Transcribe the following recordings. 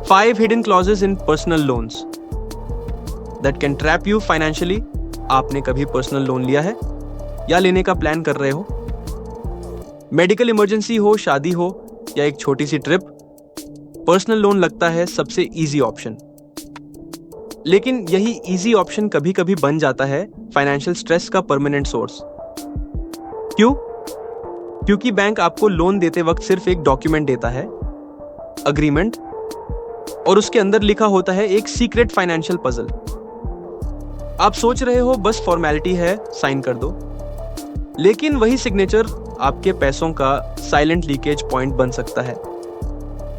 5 hidden clauses in personal loans that can trap you financially। आपने कभी personal loan लिया है या लेने का प्लान कर रहे हो? मेडिकल इमरजेंसी हो, शादी हो या एक छोटी सी ट्रिप, पर्सनल लोन लगता है सबसे इजी ऑप्शन। लेकिन यही इजी ऑप्शन कभी कभी बन जाता है फाइनेंशियल स्ट्रेस का परमानेंट सोर्स। क्यों? क्योंकि बैंक आपको लोन देते वक्त सिर्फ एक डॉक्यूमेंट देता है, अग्रीमेंट, और उसके अंदर लिखा होता है एक सीक्रेट फाइनेंशियल पजल। आप सोच रहे हो बस फॉर्मेलिटी है, साइन कर दो, लेकिन वही सिग्नेचर आपके पैसों का साइलेंट लीकेज पॉइंट बन सकता है।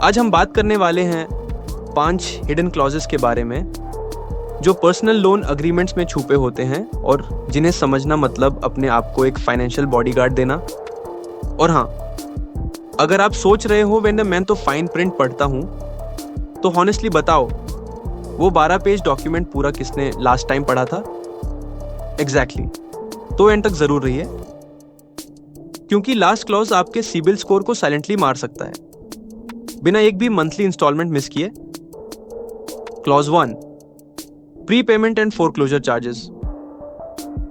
आज हम बात करने वाले हैं 5 हिडन क्लॉजेस के बारे में जो पर्सनल लोन अग्रीमेंट्स में छुपे होते हैं और जिन्हें समझना मतलब अपने आप को एक फाइनेंशियल बॉडीगार्ड देना। और हाँ, अगर आप सोच रहे हो वेंडर मैं तो फाइन प्रिंट पढ़ता हूँ, तो हॉनेस्टली बताओ वो 12 पेज डॉक्यूमेंट पूरा किसने लास्ट टाइम पढ़ा था? एग्जैक्टली। तो एंड तक जरूर रहिए, क्योंकि लास्ट क्लॉज आपके सिबिल स्कोर को साइलेंटली मार सकता है बिना एक भी मंथली इंस्टॉलमेंट मिस किए। Clause 1, pre payment and foreclosure charges.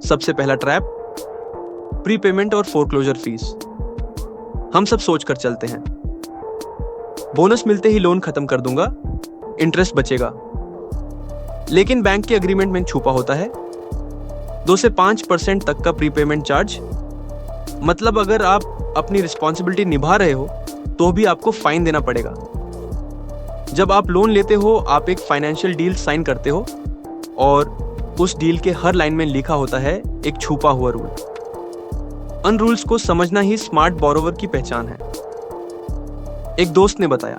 सबसे पहला ट्रैप, प्री पेमेंट और फोरक्लोजर फीस। हम सब सोच कर चलते हैं बोनस मिलते ही लोन खत्म कर दूंगा, इंटरेस्ट बचेगा। लेकिन बैंक के एग्रीमेंट में छुपा होता है 2 से 5% तक का प्रीपेमेंट चार्ज। मतलब अगर आप अपनी रिस्पॉन्सिबिलिटी निभा रहे हो तो भी आपको फाइन देना पड़ेगा। जब आप लोन लेते हो, आप एक फाइनेंशियल डील साइन करते हो और उस डील के हर लाइन में लिखा होता है एक छुपा हुआ रूल। उन रूल्स को समझना ही स्मार्ट बोरोवर की पहचान है। एक दोस्त ने बताया,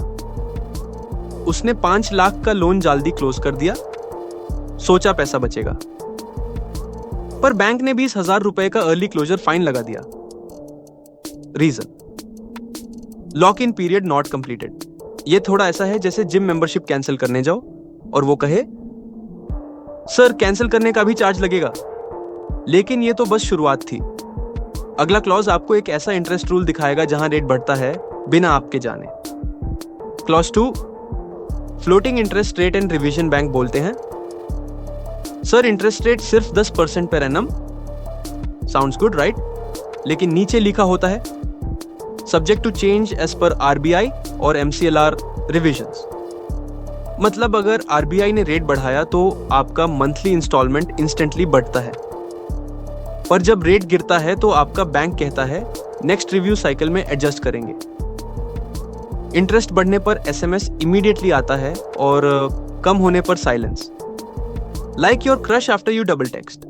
उसने 5 लाख का लोन जल्दी क्लोज कर दिया, सोचा पैसा बचेगा, पर बैंक ने 20,000 रुपए का अर्ली क्लोजर फाइन लगा दिया। Reason, lock in period not completed. ये थोड़ा ऐसा है जैसे जिम मेंबरशिप कैंसिल करने जाओ और वो कहे सर कैंसिल करने का भी चार्ज लगेगा, लेकिन ये तो बस शुरुआत थी। अगला क्लॉज आपको एक ऐसा इंटरेस्ट रूल दिखाएगा जहां रेट बढ़ता है बिना आपके जाने। Clause 2, floating interest rate and revision. Bank बोलते हैं सर इंटरेस्ट रेट सिर्फ 10% per annum. Sounds good right? लेकिन नीचे लिखा होता है subject to change as per RBI और एमसीएलआर रिविजन्स। मतलब अगर आरबीआई ने रेट बढ़ाया तो आपका मंथली इंस्टॉलमेंट इंस्टेंटली बढ़ता है, पर जब रेट गिरता है तो आपका बैंक कहता है नेक्स्ट रिव्यू साइकिल में एडजस्ट करेंगे। इंटरेस्ट बढ़ने पर एसएमएस इमीडिएटली आता है और कम होने पर silence, like your crush after U double text.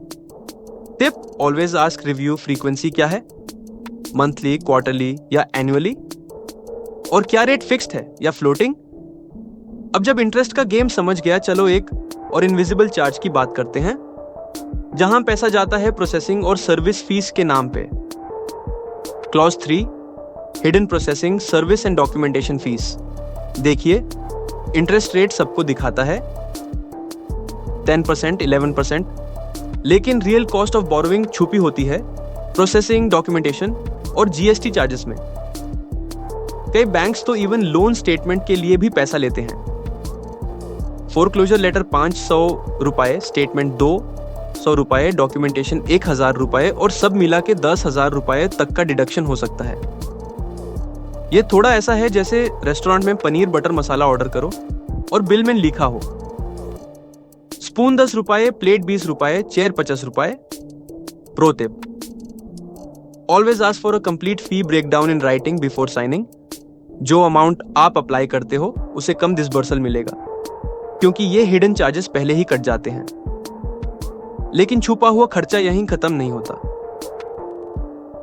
Tip, always ask review frequency क्या है, मंथली, क्वार्टरली या एनुअली, और क्या रेट फिक्स्ड है या फ्लोटिंग। अब जब इंटरेस्ट का गेम समझ गया, चलो एक और इनविजिबल चार्ज की बात करते हैं, जहां पैसा जाता है प्रोसेसिंग और सर्विस फीस के नाम पे। Clause 3, hidden processing, service and documentation fees. देखिए, इंटरेस्ट रेट सबको दिखाता है 10%, 11%, लेकिन रियल कॉस्ट ऑफ बोरोइंग छुपी होती है प्रोसेसिंग, डॉक्यूमेंटेशन और जीएसटी चार्जेस में। कई बैंक्स तो इवन लोन स्टेटमेंट के लिए भी पैसा लेते हैं। फोरक्लोजर लेटर 500 रुपए, स्टेटमेंट 200 रुपए, डॉक्यूमेंटेशन 1,000 रुपए, और सब मिला के 10,000 रुपए तक का डिडक्शन हो सकता है। ये थोड़ा ऐसा है जैसे रेस्टोरेंट में पनीर बटर मसाला ऑर्डर करो और बिल में लिखा हो स्पून 10 रुपए, प्लेट 20 रुपए, चेयर 50 रुपए। Pro tip, always ask for a complete fee breakdown in writing before signing. जो अमाउंट आप अप्लाई करते हो उसे कम डिसबर्सल मिलेगा, क्योंकि ये हिडन चार्जेस पहले ही कट जाते हैं। लेकिन छुपा हुआ खर्चा यहीं खत्म नहीं होता।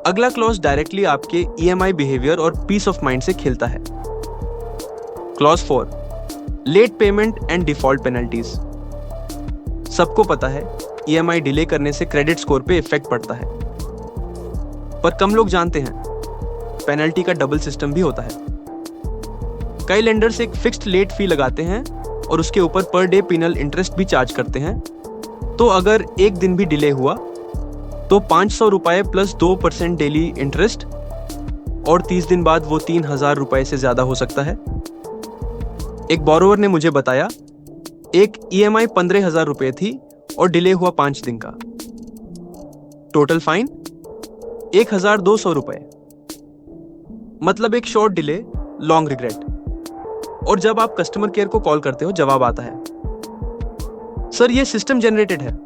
अगला क्लॉज डायरेक्टली आपके ईएमआई बिहेवियर और पीस ऑफ माइंड से खेलता है। Clause 4, late payment and default penalties. सबको पता है ईएमआई डिले करने से क्रेडिट स्कोर पे इफेक्ट पड़ता है, पर कम लोग जानते हैं पेनल्टी का डबल सिस्टम भी होता है। कई लेंडर्स एक फिक्स्ड लेट फी लगाते हैं और उसके ऊपर पर डे पिनल इंटरेस्ट भी चार्ज करते हैं। तो अगर एक दिन भी डिले हुआ तो 500 रुपए प्लस 2% डेली इंटरेस्ट, और 30 दिन बाद वो 3,000 रुपए से ज्यादा हो सकता है। एक बोरोवर ने मुझे बताया एक EMI 15,000 रुपए थी और डिले हुआ 5 दिन का। टोटल फाइन 1,200 रुपए। मतलब एक शॉर्ट डिले, लॉन्ग रिग्रेट। और जब आप कस्टमर केयर को कॉल करते हो, जवाब आता है, सर ये सिस्टम जनरेटेड है,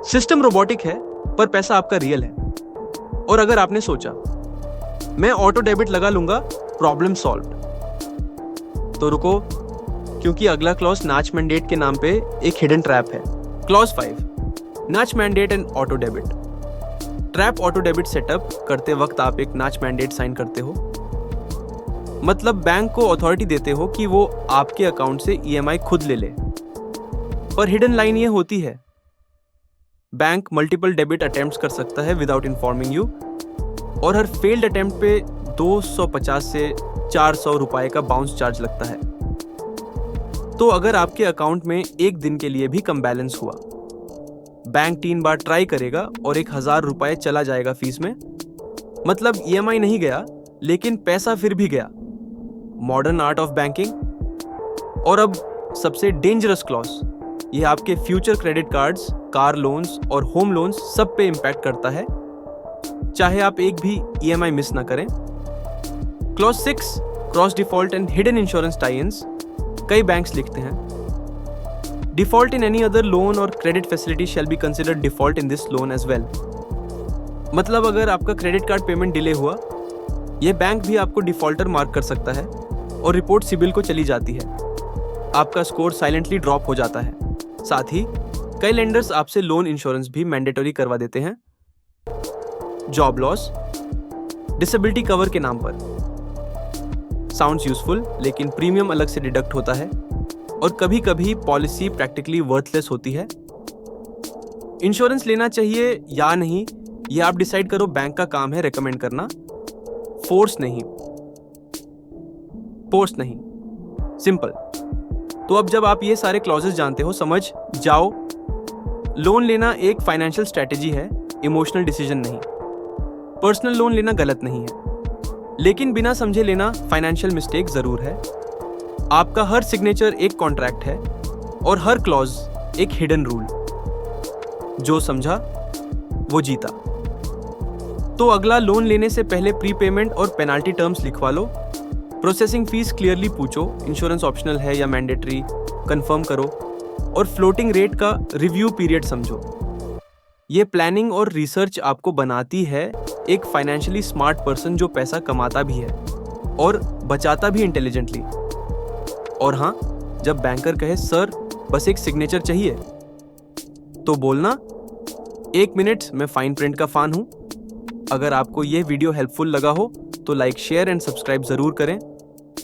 सिस्टम रोबोटिक है, पर पैसा आपका रियल है। और अगर आपने सोचा मैं ऑटो डेबिट लगा लूंगा, प्रॉब्लम सॉल्व, तो रुको, क्योंकि अगला क्लॉज नाच मैंडेट के नाम पे एक हिडन ट्रैप है। क्लॉज 5, नाच mandate and auto debit. Trap auto debit setup करते वक्त आप एक नाच मैंडेट साइन करते हो, मतलब बैंक को अथॉरिटी देते हो कि वो आपके अकाउंट से EMI खुद ले ले। पर हिडन लाइन ये होती है, बैंक मल्टीपल डेबिट अटेम्प्ट्स कर सकता है विदाउट इन्फॉर्मिंग यू, और हर फेल्ड अटेम्प्ट पे 250 से 400 रुपए का बाउंस चार्ज लगता है। तो अगर आपके अकाउंट में एक दिन के लिए भी कम बैलेंस हुआ, बैंक 3 बार ट्राई करेगा और 1,000 रुपए चला जाएगा फीस में। मतलब EMI नहीं गया, लेकिन पैसा फिर भी गया। Modern art of banking. और अब सबसे डेंजरस क्लॉज, ये आपके future credit cards, car loans और होम लोन्स सब पे इंपैक्ट करता है, चाहे आप एक भी EMI मिस ना करें। Clause 6, cross default and hidden insurance tie ins. कई बैंक्स लिखते हैं, default in any other loan और credit facility shall be considered default in this loan as well. मतलब अगर आपका क्रेडिट कार्ड पेमेंट डिले हुआ, यह बैंक भी आपको डिफॉल्टर मार्क कर सकता है और रिपोर्ट सिबिल को चली जाती है। आपका स्कोर साइलेंटली ड्रॉप हो जाता है। साथ ही कई लेंडर्स आपसे लोन इंश्योरेंस भी मैंडेटरी करवा देते हैं, जॉब लॉस, डिसेबिलिटी कवर के नाम पर। साउंड्स यूजफुल, लेकिन प्रीमियम अलग से डिडक्ट होता है और कभी कभी पॉलिसी प्रैक्टिकली वर्थलेस होती है। इंश्योरेंस लेना चाहिए या नहीं, ये आप डिसाइड करो, बैंक का काम है रेकमेंड करना, फोर्स नहीं। सिंपल। तो अब जब आप ये सारे क्लॉजेस जानते हो, समझ जाओ, लोन लेना एक फाइनेंशियल स्ट्रेटेजी है, इमोशनल डिसीजन नहीं। पर्सनल लोन लेना गलत नहीं है, लेकिन बिना समझे लेना फाइनेंशियल मिस्टेक जरूर है। आपका हर सिग्नेचर एक कॉन्ट्रैक्ट है और हर क्लॉज एक हिडन रूल। जो समझा वो जीता। तो अगला लोन लेने से पहले प्रीपेमेंट और पेनाल्टी टर्म्स लिखवा लो, प्रोसेसिंग फीस क्लियरली पूछो, इंश्योरेंस ऑप्शनल है या मैंडेटरी, कंफर्म करो, और फ्लोटिंग रेट का रिव्यू पीरियड समझो। ये प्लानिंग और रिसर्च आपको बनाती है एक फाइनेंशियली स्मार्ट पर्सन जो पैसा कमाता भी है और बचाता भी इंटेलिजेंटली। और हाँ, जब बैंकर कहे सर बस एक सिग्नेचर चाहिए, तो बोलना 1 मिनट, मैं फाइन प्रिंट का फैन हूं। अगर आपको यह वीडियो हेल्पफुल लगा हो तो लाइक, शेयर एंड सब्सक्राइब जरूर करें।